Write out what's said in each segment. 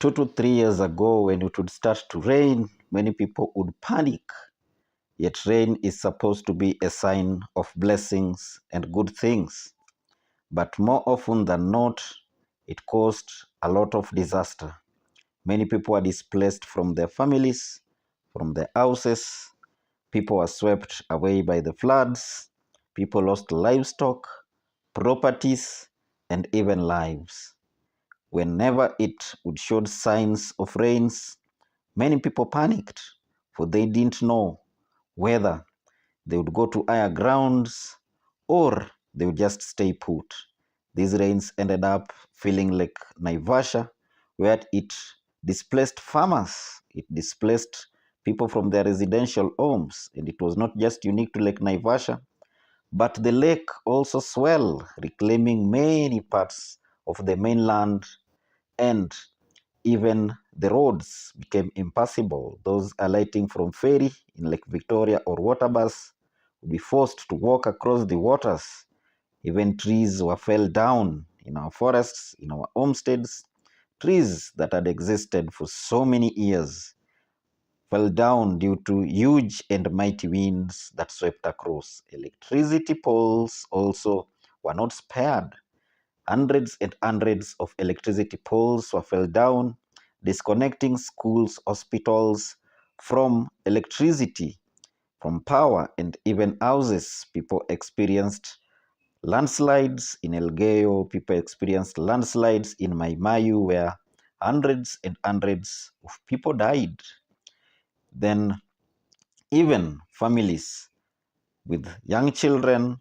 2 to 3 years ago, when it would start to rain, many people would panic. Yet rain is supposed to be a sign of blessings and good things. But more often than not, it caused a lot of disaster. Many people were displaced from their families, from their houses. People were swept away by the floods. People lost livestock, properties, and even lives. Whenever it would show signs of rains, many people panicked, for they didn't know whether they would go to higher grounds or they would just stay put. These rains ended up feeling like Naivasha, where it displaced farmers, it displaced people from their residential homes, and it was not just unique to Lake Naivasha, but the lake also swelled, reclaiming many parts of the mainland, and even the roads became impassable. Those alighting from ferry in Lake Victoria or water bus would be forced to walk across the waters. Even trees were fell down in our forests, in our homesteads. Trees that had existed for so many years fell down due to huge and mighty winds that swept across. Electricity poles also were not spared. Hundreds and hundreds of electricity poles were fell down, disconnecting schools, hospitals from electricity, from power, and even houses. People experienced landslides in Elgeyo, people experienced landslides in Maimayu, where hundreds and hundreds of people died. Then even families with young children,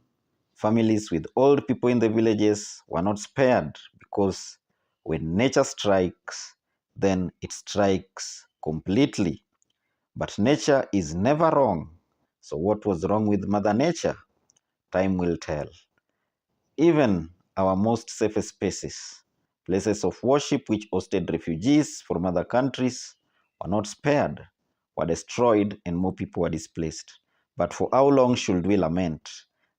families with old people in the villages were not spared, because when nature strikes, then it strikes completely. But nature is never wrong. So what was wrong with Mother Nature? Time will tell. Even our most safest spaces, places of worship which hosted refugees from other countries, were not spared, were destroyed, and more people were displaced. But for how long should we lament?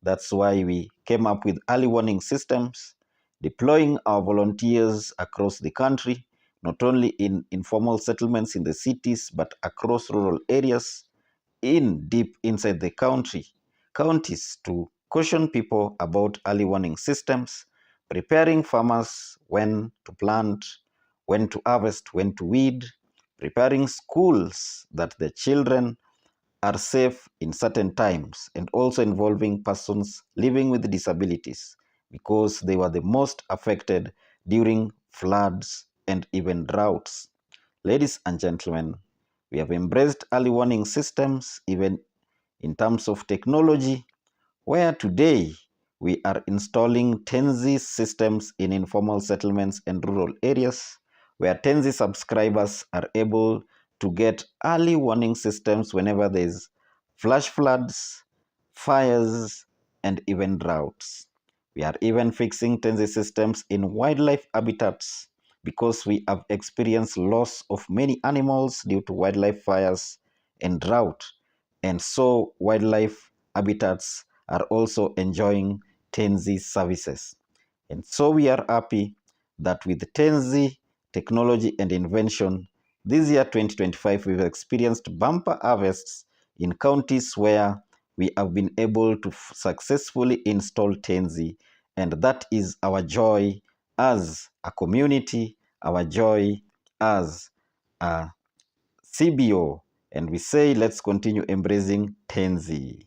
That's why we came up with early warning systems, deploying our volunteers across the country, not only in informal settlements in the cities, but across rural areas, in deep inside the counties, to caution people about early warning systems, preparing farmers when to plant, when to harvest, when to weed, preparing schools that the children are safe in certain times, and also involving persons living with disabilities, because they were the most affected during floods and even droughts. Ladies and gentlemen, we have embraced early warning systems even in terms of technology, where today we are installing TENZY systems in informal settlements and rural areas, where TENZY subscribers are able to get early warning systems whenever there's flash floods, fires, and even droughts. We are even fixing TENZY systems in wildlife habitats, because we have experienced loss of many animals due to wildlife fires and drought. And so wildlife habitats are also enjoying TENZY services. And so we are happy that with TENZY technology and invention, this year 2025, we've experienced bumper harvests in counties where we have been able to successfully install TENZY. And that is our joy as a community, our joy as a CBO. And we say, let's continue embracing TENZY.